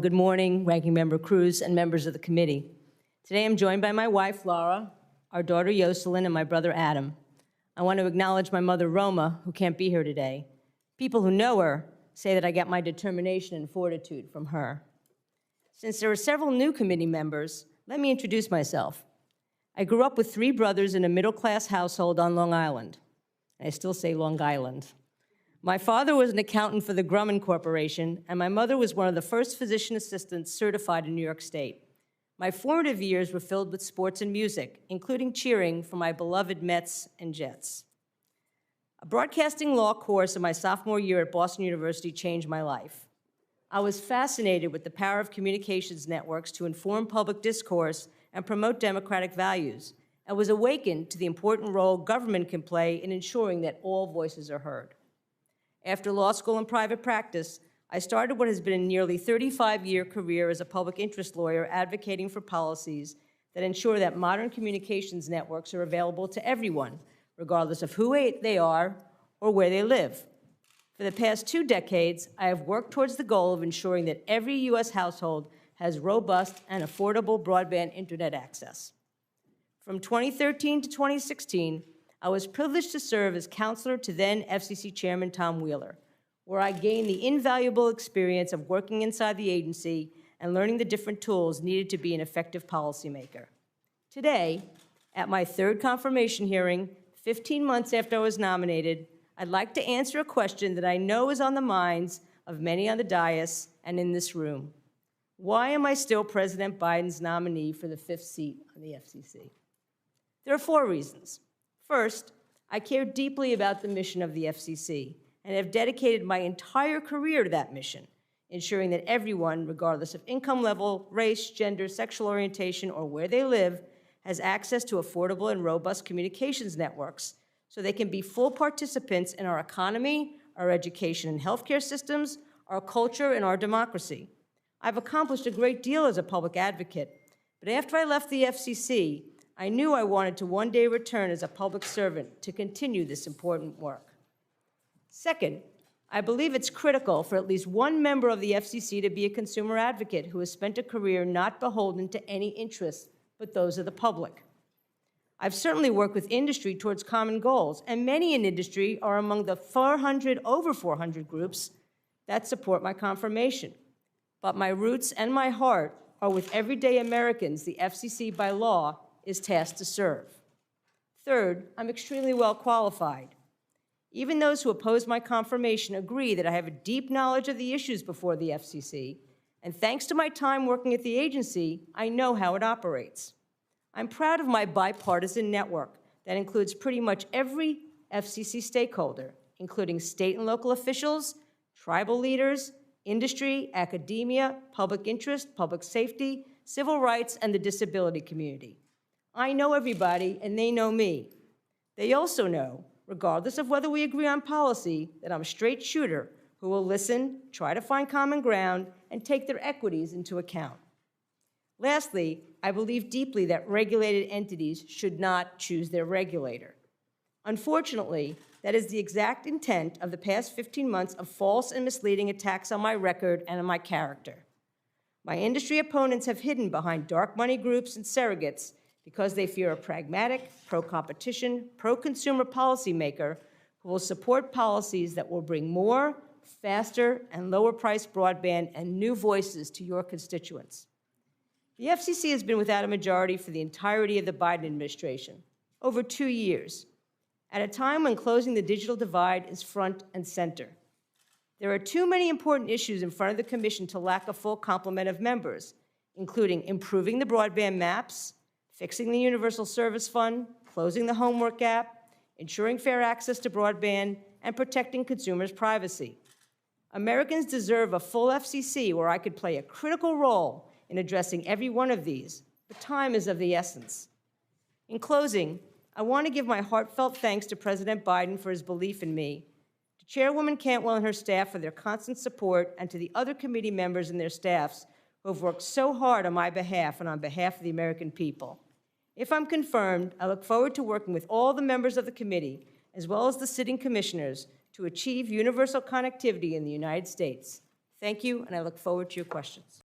Good morning, Ranking Member Cruz and members of the committee. Today I'm joined by my wife, Laura, our daughter, Yoselin, and my brother, Adam. I want to acknowledge my mother, Roma, who can't be here today. People who know her say that I get my determination and fortitude from her. Since there are several new committee members, let me introduce myself. I grew up with 3 brothers in a middle-class household on Long Island. I still say Long Island. My father was an accountant for the Grumman Corporation, and my mother was one of the first physician assistants certified in New York State. My formative years were filled with sports and music, including cheering for my beloved Mets and Jets. A broadcasting law course in my sophomore year at Boston University changed my life. I was fascinated with the power of communications networks to inform public discourse and promote democratic values, and was awakened to the important role government can play in ensuring that all voices are heard. After law school and private practice, I started what has been a nearly 35-year career as a public interest lawyer advocating for policies that ensure that modern communications networks are available to everyone, regardless of who they are or where they live. For the past 2 decades, I have worked towards the goal of ensuring that every U.S. household has robust and affordable broadband internet access. From 2013 to 2016, I was privileged to serve as counselor to then FCC Chairman Tom Wheeler, where I gained the invaluable experience of working inside the agency and learning the different tools needed to be an effective policymaker. Today, at my 3rd confirmation hearing, 15 months after I was nominated, I'd like to answer a question that I know is on the minds of many on the dais and in this room. Why am I still President Biden's nominee for the 5th seat on the FCC? There are 4 reasons. First, I care deeply about the mission of the FCC and have dedicated my entire career to that mission, ensuring that everyone, regardless of income level, race, gender, sexual orientation, or where they live, has access to affordable and robust communications networks so they can be full participants in our economy, our education and healthcare systems, our culture, and our democracy. I've accomplished a great deal as a public advocate, but after I left the FCC, I knew I wanted to one day return as a public servant to continue this important work. Second, I believe it's critical for at least one member of the FCC to be a consumer advocate who has spent a career not beholden to any interests but those of the public. I've certainly worked with industry towards common goals, and many in industry are among the over 400 groups that support my confirmation. But my roots and my heart are with everyday Americans the FCC by law is tasked to serve. Third, I'm extremely well qualified. Even those who oppose my confirmation agree that I have a deep knowledge of the issues before the FCC, and thanks to my time working at the agency, I know how it operates. I'm proud of my bipartisan network that includes pretty much every FCC stakeholder, including state and local officials, tribal leaders, industry, academia, public interest, public safety, civil rights, and the disability community. I know everybody, and they know me. They also know, regardless of whether we agree on policy, that I'm a straight shooter who will listen, try to find common ground, and take their equities into account. Lastly, I believe deeply that regulated entities should not choose their regulator. Unfortunately, that is the exact intent of the past 15 months of false and misleading attacks on my record and on my character. My industry opponents have hidden behind dark money groups and surrogates because they fear a pragmatic, pro-competition, pro-consumer policymaker who will support policies that will bring more, faster, and lower-priced broadband and new voices to your constituents. The FCC has been without a majority for the entirety of the Biden administration, over 2 years, at a time when closing the digital divide is front and center. There are too many important issues in front of the Commission to lack a full complement of members, including improving the broadband maps, fixing the Universal Service Fund, closing the homework gap, ensuring fair access to broadband, and protecting consumers' privacy. Americans deserve a full FCC where I could play a critical role in addressing every one of these, but time is of the essence. In closing, I want to give my heartfelt thanks to President Biden for his belief in me, to Chairwoman Cantwell and her staff for their constant support, and to the other committee members and their staffs who have worked so hard on my behalf and on behalf of the American people. If I'm confirmed, I look forward to working with all the members of the committee, as well as the sitting commissioners, to achieve universal connectivity in the United States. Thank you, and I look forward to your questions.